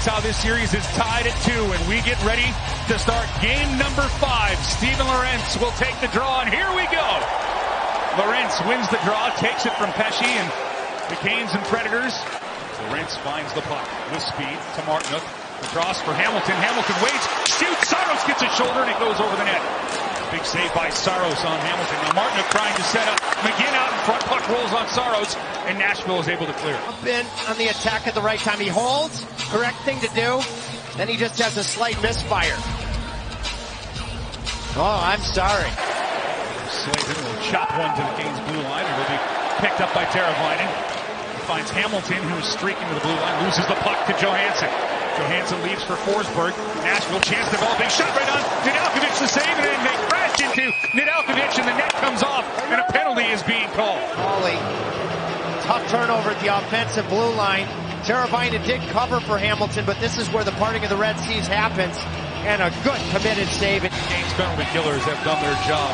That's how this series is tied at 2, and we get ready to start game number 5. Steven Lorentz will take the draw, and here we go. Lorentz wins the draw, takes it from Pesce and the Canes and Predators. Lorentz finds the puck with speed to Martinook. Across for Hamilton. Hamilton waits, shoots, Saros gets a shoulder, and it goes over the net. Big save by Saros on Hamilton. Now Martinook trying to set up. McGinn out in front, puck rolls on Saros, and Nashville is able to clear. Up in on the attack at the right time. He holds, correct thing to do. Then he just has a slight misfire. Oh, I'm sorry. Slavin will chop one to the Canes blue line. It will be picked up by Teravainen. He finds Hamilton, who is streaking to the blue line, loses the puck to Johansson. Johansson leaves for Forsberg. Nashville chance developing. Shot right on. Nedeljkovic the save, and then they crash into Nedeljkovic, and the net comes off, and a penalty is being called. Ollie, tough turnover at the offensive blue line. Teravainen did cover for Hamilton, but this is where the parting of the Red Seas happens, and a good committed save. Canes penalty killers have done their job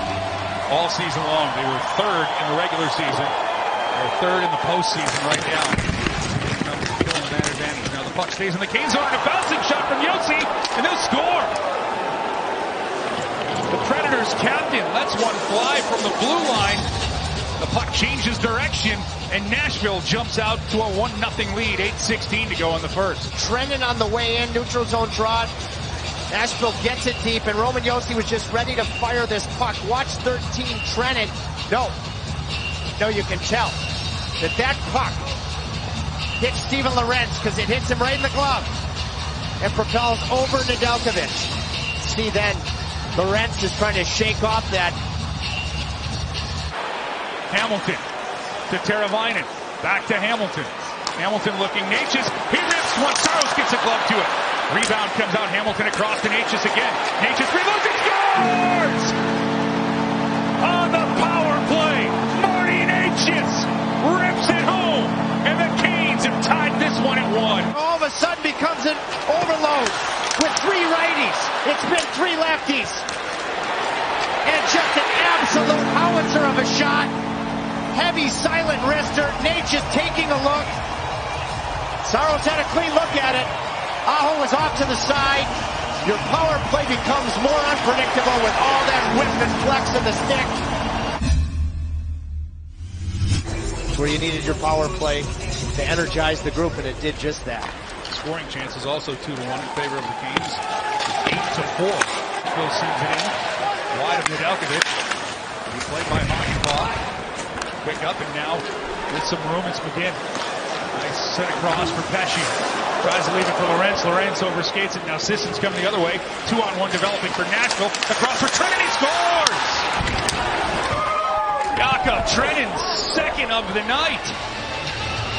all season long. They were 3rd in the regular season. They're 3rd in the postseason right now. Killing that advantage. Now the puck stays in the Canes zone, and a bouncing shot from Josi, and they'll score. The Predators captain lets one fly from the blue line. The puck changes direction, and Nashville jumps out to a 1-0 lead. 8:16 to go in the first. Trennan on the way in, neutral zone draw. Nashville gets it deep, and Roman Josi was just ready to fire this puck. Watch 13, Trennan. No, you can tell that puck hits Steven Lorentz because it hits him right in the glove and propels over Nedeljkovic. See then, Lorentz is trying to shake off that. Hamilton to Teravainen. Back to Hamilton. Hamilton looking. Necas. He rips one. Saros gets a glove to it. Rebound comes out. Hamilton across to Necas again. Necas reloads and scores! On the power play, Marty Necas rips it home. And the Canes have tied this one at 1. All of a sudden becomes an overload with 3 righties. It's been 3 lefties. And just an absolute howitzer of a shot. Heavy silent wrister. Necas taking a look. Saros had a clean look at it. Aho was off to the side. Your power play becomes more unpredictable with all that whip and flex of the stick. It's where you needed your power play to energize the group, and it did just that. Scoring chances also 2-1 in favor of the Canes. 8-4. Phil sends it in. Wide of Nedeljkovic. He played by Makienbach. Quick up, and now with some room, it's McGinn. Nice set across for Pesce. Tries to leave it for Lorentz. Lorentz overskates it. Now Sisson's coming the other way. 2-on-1 developing for Nashville. Across for Trennan. He scores! Jakob Trennan, second of the night.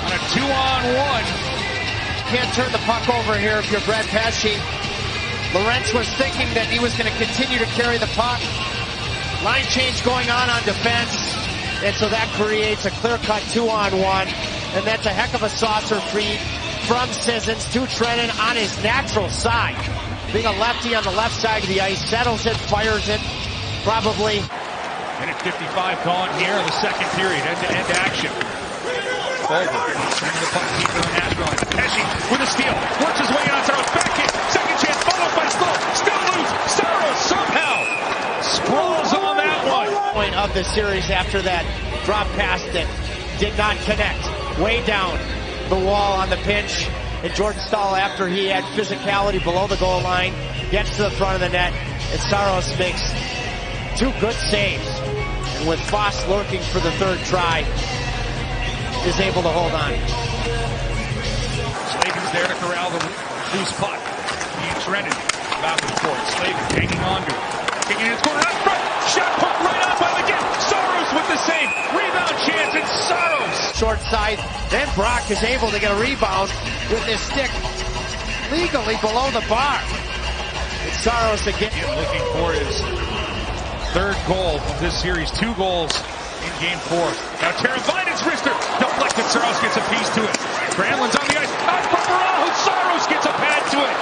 On a 2-on-1. Can't turn the puck over here if you're Brett Pesce. Lorentz was thinking that he was going to continue to carry the puck. Line change going on defense. And so that creates a clear-cut 2-on-1. And that's a heck of a saucer feed from Sissons to Trennan on his natural side. Being a lefty on the left side of the ice, settles it, fires it, probably. Minute 55 gone here in the second period, end-to-end action. Forward, sending the puck deep in the Nashville line. Pesce with a steal, works his way on Saros, back kick, second chance, followed by Stoll, still loose, Saros somehow sprawls on that one. Point of the series after that drop pass that did not connect. Way down the wall on the pinch. And Jordan Staal, after he had physicality below the goal line, gets to the front of the net. And Saros makes 2 good saves. And with Foss lurking for the 3rd try, is able to hold on. Slavin's there to corral the loose puck. He and Trennan back and forth. Slavin hanging on to it. Kicking in his corner out front. Shot put right out by McGinn. Saros with the save. Rebound chance, and Saros. Short side. Then Brock is able to get a rebound with his stick legally below the bar. It's Saros again. Looking for his 3rd goal of this series. 2 goals in game 4. Now Teravainen's wrister deflected. Saros gets a piece to it. Granlund's on the ice. Out for Aho. Saros gets a pad to it.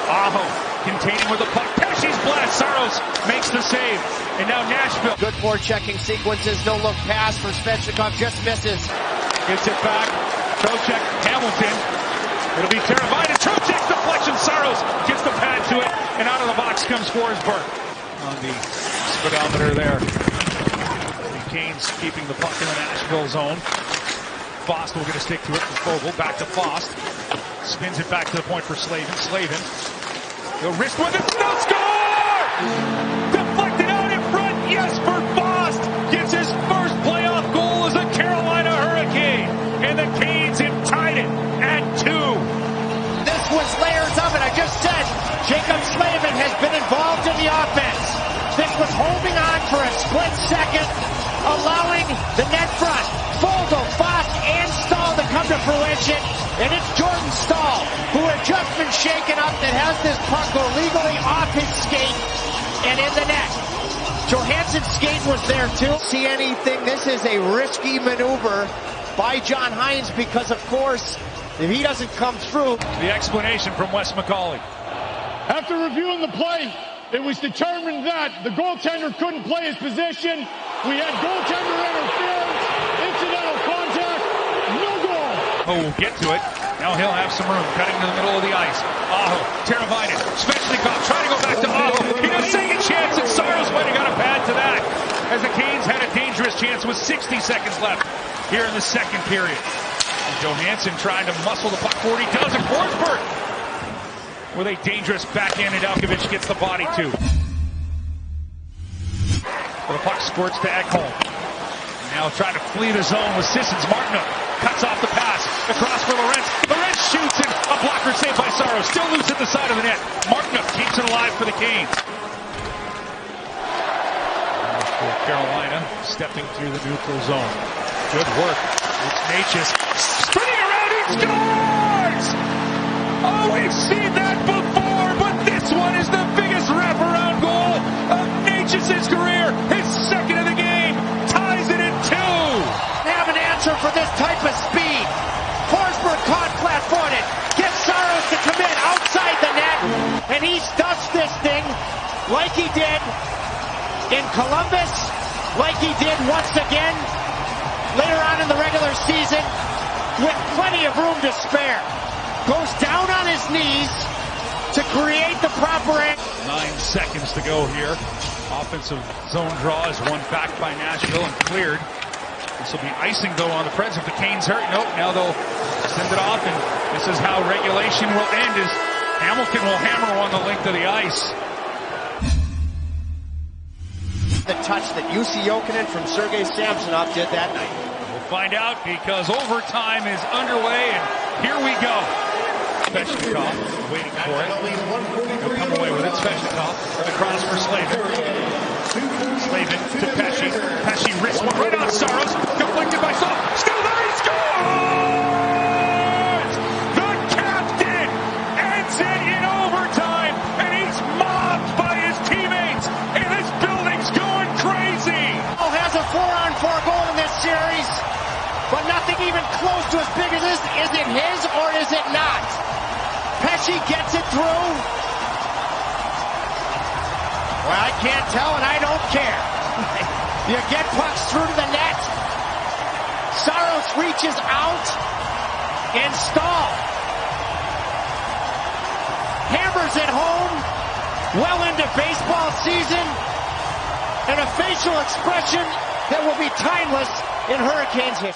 Aho containing with a puck. Pesce's blast. Saros makes the save. And now Nashville. Good forechecking sequences. No look pass for Svechnikov. Just misses. Gets it back. Trocheck. Hamilton. It'll be Teravainen. Trocheck's deflection. Saros gets the pad to it, and out of the box comes Forsberg on the speedometer there. The Canes keeping the puck in the Nashville zone. Fost will get a stick to it from Fogle. Back to Fost. Spins it back to the point for Slavin. Slavin. He'll wrist with it. No score! Deflected out in front. Jesper Fost gets his first playoff goal as a Carolina Hurricane. And the Canes have tied it at 2. This was layers of it. I just said Jacob Slavin has been involved in the offense. This was holding on for a split second, allowing the net front, Fogle, Fost, and Stahl to come to fruition. And it's Jordan Stahl, who had just been shaken up, that has this puck go legally off his skate and in the net. Johansson's skate was there too. See anything? This is a risky maneuver by John Hynes because, of course, if he doesn't come through. The explanation from Wes McCauley. After reviewing the play, it was determined that the goaltender couldn't play his position. We had goaltender interference, incidental contact, no goal. Oh, we'll get to it. Now he'll have some room, cutting to the middle of the ice. Aho, Teravainen, Svechnikov trying to go back to Aho. He got a second chance, and Saros might have got a pad to that, as the Canes had a dangerous chance with 60 seconds left here in the second period. And Johansson trying to muscle the puck forward. He does it. Forsberg with a dangerous backhand, and Alkovich gets the body too. The puck squirts to Ekholm. Now trying to flee the zone with Sissons. Martinook cuts off the pass. Across for Lorentz. Lorentz shoots, and a blocker saved by Saros. Still loose at the side of the net. Martinook keeps it alive for the Canes. For Carolina, stepping through the neutral zone. Good work. It's Necas spinning around. He scores! Oh, we've seen that before, but this one is the biggest wraparound goal of Necas' career. His second of the game ties it at 2. They have an answer for this type of speed. Forsberg caught flat-footed. Gets Saros to come in outside the net, and he stuffs this thing like he did in Columbus, like he did once again later on in the regular season, with plenty of room to spare. Goes down on his knees to create the proper angle. 9 seconds to go here. Offensive zone draw is won back by Nashville and cleared. This will be icing, though, on the Preds if the Canes hurt. Nope, now they'll send it off, and this is how regulation will end, as Hamilton will hammer on the length of the ice. The touch that Jussi Jokinen from Sergei Samsonov did that night. We'll find out, because overtime is underway, and here we go. Svechnikov waiting for it. He'll come away with it. Svechnikov across for Slavin. Slavin to Pesce. Pesce wrists one right on Saros. Deflected by Stahl. Still there, he scores! The captain ends it in overtime, and he's mobbed by his teammates, and this building's going crazy. Stahl has a 4-on-4 goal in this series, but nothing even close to as big as this. Is it his or is it not? Pesce gets it through. Well, I can't tell, and I don't care. You get pucks through to the net. Saros reaches out, and Stahl hammers it home well into baseball season, and a facial expression that will be timeless in Hurricanes history.